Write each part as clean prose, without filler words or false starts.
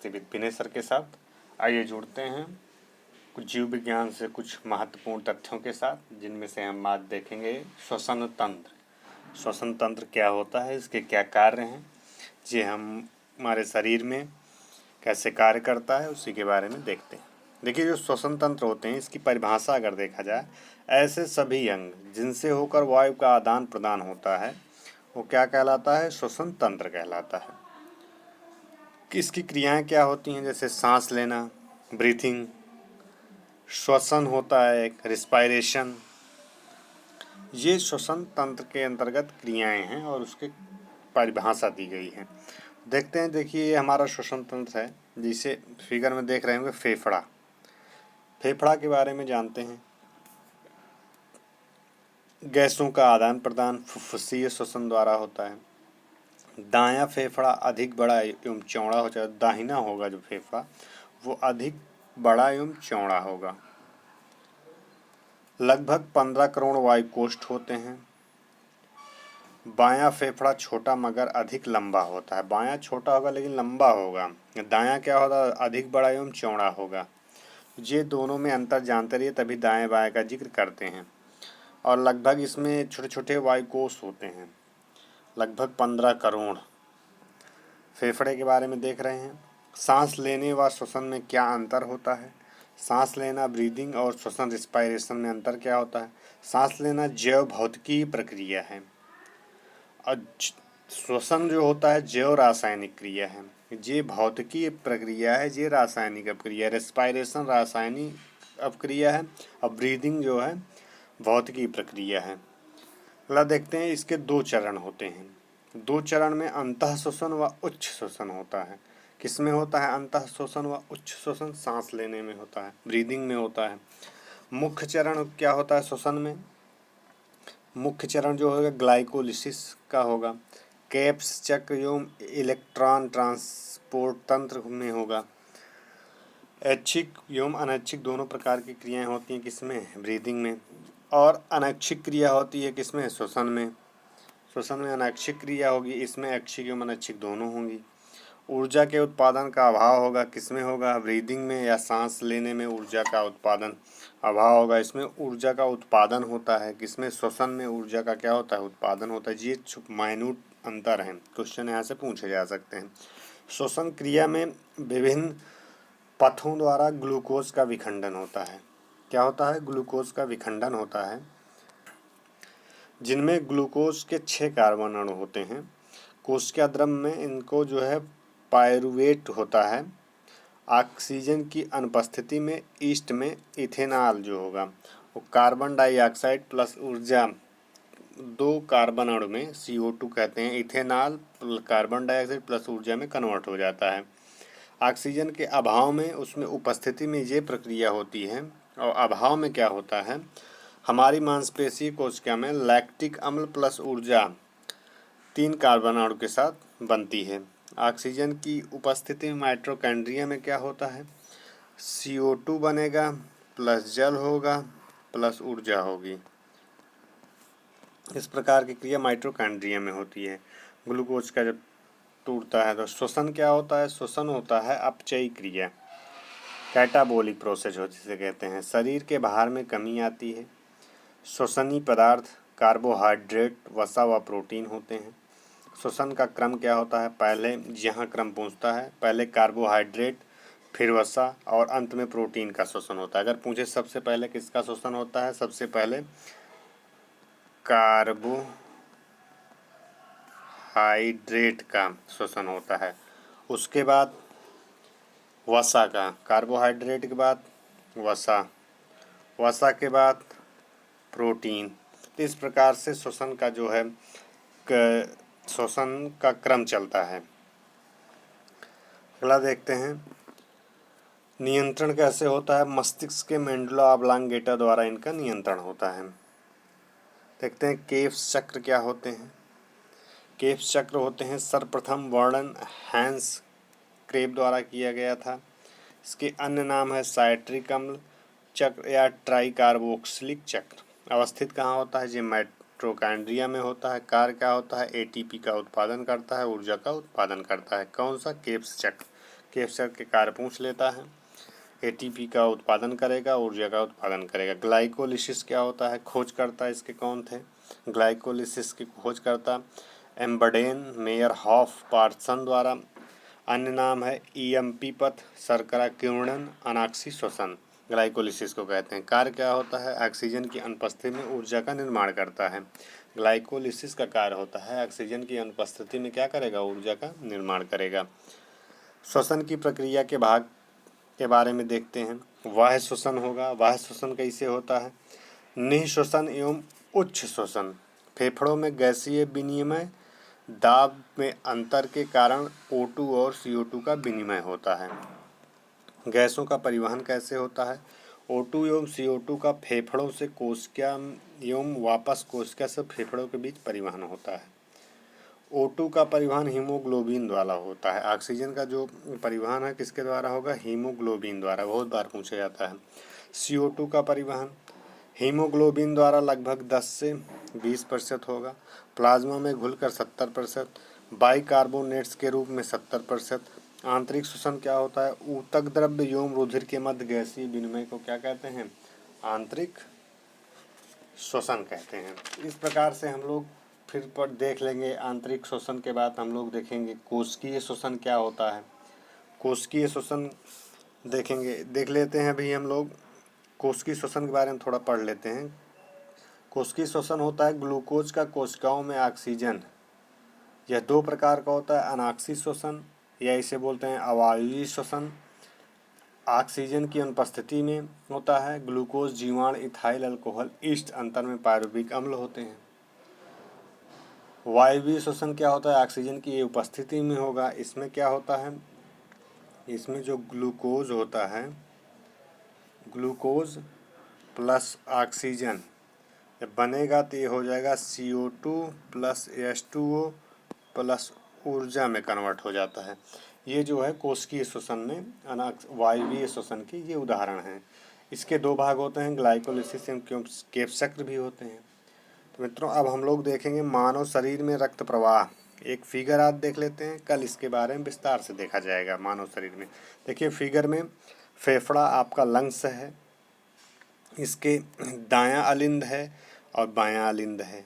विनय sir के साथ। आइए जुड़ते हैं कुछ जीव विज्ञान से कुछ महत्वपूर्ण तथ्यों के साथ, जिनमें से हम आज देखेंगे श्वसन तंत्र। श्वसन तंत्र क्या होता है, इसके क्या कार्य हैं, ये हमारे शरीर में कैसे कार्य करता है, उसी के बारे में देखते हैं। देखिए, जो श्वसन तंत्र होते हैं, इसकी परिभाषा अगर देखा जाए, ऐसे सभी अंग जिनसे होकर वायु का आदान प्रदान होता है वो क्या कहलाता है, श्वसन तंत्र कहलाता है। इसकी क्रियाएं क्या होती हैं, जैसे सांस लेना, ब्रीथिंग, श्वसन होता है एक, रिस्पायरेशन, ये श्वसन तंत्र के अंतर्गत क्रियाएं हैं और उसके परिभाषा दी गई है। देखते हैं, देखिए ये हमारा श्वसन तंत्र है, जिसे फिगर में देख रहे होंगे फेफड़ा। फेफड़ा के बारे में जानते हैं, गैसों का आदान प्रदान फुफ्फुसीय श्वसन द्वारा होता है। दायां फेफड़ा अधिक बड़ा एवं चौड़ा हो जाए, दाहिना होगा जो फेफड़ा वो अधिक बड़ा एवं चौड़ा होगा। लगभग 15 करोड़ वायुकोष्ठ होते हैं। बायां फेफड़ा छोटा मगर अधिक लंबा होता है। बायां छोटा होगा लेकिन लंबा होगा। दायां क्या होता है, अधिक बड़ा एवं चौड़ा होगा। ये दोनों में अंतर जानते रहिए, तभी दाएं बाएं का जिक्र करते हैं। और लगभग इसमें छोटे छोटे वायुकोष होते हैं, लगभग 15 करोड़। फेफड़े के बारे में देख रहे हैं। सांस लेने व श्वसन में क्या अंतर होता है। सांस लेना ब्रीदिंग और श्वसन रिस्पायरेशन में अंतर क्या होता है। सांस लेना जैव भौतिकी प्रक्रिया है और श्वसन जो होता है जैव रासायनिक क्रिया है। ये भौतिकी प्रक्रिया है, ये रासायनिक अपक्रिया। रिस्पायरेशन रासायनिक अपक्रिया है और ब्रीदिंग जो है भौतिकी प्रक्रिया है। अगला देखते हैं, इसके 2 चरण होते हैं। 2 चरण में अंतः श्वसन व उच्च श्वसन होता है। किसमें होता है अंतः श्वसन व उच्च श्वसन, सांस लेने में होता है, ब्रीदिंग में होता है। मुख्य चरण क्या होता है श्वसन में, मुख्य चरण जो होगा ग्लाइकोलिसिस का होगा। केप्स चक्र एवं इलेक्ट्रॉन ट्रांसपोर्ट तंत्र में होगा। ऐच्छिक एवं अनैच्छिक दोनों प्रकार की क्रियाएं होती हैं, किसमें, ब्रीदिंग में। और अनैच्छिक क्रिया होती है किसमें, श्वसन में। श्वसन में अनैच्छिक क्रिया होगी, इसमें ऐच्छिक एवं अनैच्छिक दोनों होंगी। ऊर्जा के उत्पादन का अभाव होगा, किसमें होगा, ब्रीदिंग में या सांस लेने में ऊर्जा का उत्पादन अभाव होगा, इसमें ऊर्जा का उत्पादन होता है। किसमें, श्वसन में ऊर्जा का क्या होता है, उत्पादन होता है। ये माइन्यूट अंतर हैं, क्वेश्चन यहाँ से पूछे जा सकते हैं। श्वसन क्रिया में विभिन्न पथों द्वारा ग्लूकोज का विखंडन होता है। क्या होता है, ग्लूकोज का विखंडन होता है, जिनमें ग्लूकोज के 6 कार्बन अणु होते हैं। कोशिका द्रव में इनको जो है पायरुवेट होता है। ऑक्सीजन की अनुपस्थिति में ईस्ट में इथेनॉल जो होगा वो कार्बन डाइऑक्साइड प्लस ऊर्जा, 2 कार्बन अणु में CO2 कहते हैं, इथेनॉल कार्बन डाइऑक्साइड प्लस ऊर्जा में कन्वर्ट हो जाता है। ऑक्सीजन के अभाव में, उसमें उपस्थिति में ये प्रक्रिया होती है, और अभाव में क्या होता है, हमारी मांसपेशी कोशिका में लैक्टिक अम्ल प्लस ऊर्जा 3 कार्बन अणु के साथ बनती है। ऑक्सीजन की उपस्थिति में माइटोकॉन्ड्रिया में क्या होता है, CO2 बनेगा प्लस जल होगा प्लस ऊर्जा होगी। इस प्रकार की क्रिया माइटोकॉन्ड्रिया में होती है। ग्लूकोज का जब टूटता है तो श्वसन क्या होता है, श्वसन होता है अपचयी क्रिया, कैटाबोलिक प्रोसेस हो जिसे कहते हैं। शरीर के बाहर में कमी आती है। श्वसनीय पदार्थ कार्बोहाइड्रेट, वसा व प्रोटीन होते हैं। श्वसन का क्रम क्या होता है, पहले यहाँ क्रम पहुँचता है, पहले कार्बोहाइड्रेट, फिर वसा और अंत में प्रोटीन का श्वसन होता है। अगर पूछे सबसे पहले किसका श्वसन होता है, सबसे पहले कार्बोहाइड्रेट का श्वसन होता है, उसके बाद वसा का, कार्बोहाइड्रेट के बाद वसा, वसा के बाद प्रोटीन। तो इस प्रकार से श्वसन का जो है श्वसन का क्रम चलता है। अगला देखते हैं, नियंत्रण कैसे होता है। मस्तिष्क के मेंडुला ऑब्लांगेटा द्वारा इनका नियंत्रण होता है। देखते हैं केफ्स चक्र क्या होते हैं। केफ्स चक्र होते हैं, सर्वप्रथम वर्णन हैंस क्रेब द्वारा किया गया था। इसके अन्य नाम है साइट्रिक अम्ल चक्र या ट्राइकार्बोक्सिलिक चक्र। अवस्थित कहाँ होता है, ये माइटोकॉन्ड्रिया में होता है। कार्य क्या होता है, ATP का उत्पादन करता है, ऊर्जा का उत्पादन करता है। कौन सा, केफ्स चक्र। कैप्चर के कार्य पूछ लेता है। एटीपी का उत्पादन करेगा, ऊर्जा का उत्पादन करेगा। ग्लाइकोलिसिस क्या होता है, खोज करता है इसके कौन थे, ग्लाइकोलिसिस की खोज करता एम्बर्डेन मेयरहॉफ पार्सन द्वारा। अन्य नाम है ईएमपी पथ, शर्करा किण्वन, अनाक्सी श्वसन, ग्लाइकोलिसिस को कहते हैं। कार्य क्या होता है, ऑक्सीजन की अनुपस्थिति में ऊर्जा का निर्माण करता है। ग्लाइकोलिसिस का कार्य होता है ऑक्सीजन की अनुपस्थिति में क्या करेगा, ऊर्जा का निर्माण करेगा। श्वसन की प्रक्रिया के भाग के बारे में देखते हैं। वाह्य श्वसन होगा। वाह्य श्वसन कैसे होता है, निःश्वसन एवं उच्च श्वसन। फेफड़ों में गैसीय विनिमय, दाब में अंतर के कारण O2 और CO2 का विनिमय होता है। गैसों का परिवहन कैसे होता है, O2 एवं CO2 का फेफड़ों से कोशिका एवं वापस कोशिका से फेफड़ों के बीच परिवहन होता है। O2 का परिवहन हीमोग्लोबिन द्वारा होता है। ऑक्सीजन का जो परिवहन है किसके द्वारा होगा, हीमोग्लोबिन द्वारा, बहुत बार पूछा जाता है। CO2 का परिवहन हीमोग्लोबिन द्वारा लगभग 10 से 20% होगा। प्लाज्मा में घुलकर 70%, बाइकार्बोनेट्स के रूप में 70%। आंतरिक श्वसन क्या होता है, ऊतक द्रव्य एवं रुधिर के मध्य गैसीय विनिमय को क्या कहते हैं, आंतरिक श्वसन कहते हैं। इस प्रकार से हम लोग फिर पर देख लेंगे। आंतरिक श्वसन के बाद हम लोग देखेंगे कोशिकीय श्वसन क्या होता है। कोशिकीय श्वसन देख लेते हैं अभी हम लोग। कोशिकीय श्वसन के बारे में थोड़ा पढ़ लेते हैं। कोशिकीय श्वसन होता है ग्लूकोज का कोशिकाओं में ऑक्सीजन, यह 2 प्रकार का होता है, अनाक्सी श्वसन या इसे बोलते हैं अवायवीय श्वसन। ऑक्सीजन की अनुपस्थिति में होता है। ग्लूकोज, जीवाणु, इथाइल अल्कोहल, ईस्ट अंतर में पायरुविक अम्ल होते हैं। वायवीय श्वसन क्या होता है, ऑक्सीजन की उपस्थिति में होगा। इसमें क्या होता है, इसमें जो ग्लूकोज होता है, ग्लूकोज प्लस ऑक्सीजन जब बनेगा तो ये हो जाएगा CO2 प्लस H2O प्लस ऊर्जा में कन्वर्ट हो जाता है। ये जो है कोशिकीय श्वसन में वायवीय श्वसन की ये उदाहरण हैं। इसके 2 भाग होते हैं, ग्लाइकोलिसिस एवं कैप्चक्र भी होते हैं। तो मित्रों अब हम लोग देखेंगे मानव शरीर में रक्त प्रवाह। एक फिगर आज देख लेते हैं, कल इसके बारे में विस्तार से देखा जाएगा। मानव शरीर में देखिए फिगर में फेफड़ा आपका लंग्स है, इसके दायां अलिंद है और बायां अलिंद है।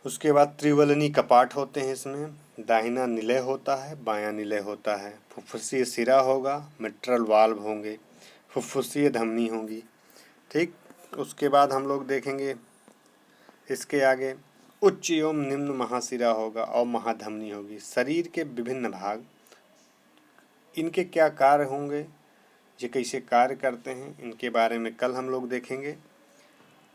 उसके बाद त्रिवलनी कपाट होते हैं, इसमें दाहिना निलय होता है, बायां निलय होता है। फुफ्फुसीय सिरा होगा, मिट्रल वाल्व होंगे, फुफ्फुसीय धमनी होंगी। ठीक, उसके बाद हम लोग देखेंगे इसके आगे उच्च एवं निम्न महाशिरा होगा और महाधमनी होगी। शरीर के विभिन्न भाग, इनके क्या कार्य होंगे, ये कैसे कार्य करते हैं, इनके बारे में कल हम लोग देखेंगे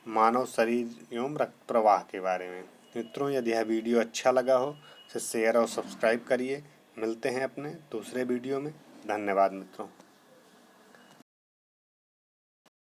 मानव शरीर एवं रक्त प्रवाह के बारे में। मित्रों यदि यह वीडियो अच्छा लगा हो तो शेयर और सब्सक्राइब करिए। मिलते हैं अपने दूसरे वीडियो में। धन्यवाद मित्रों।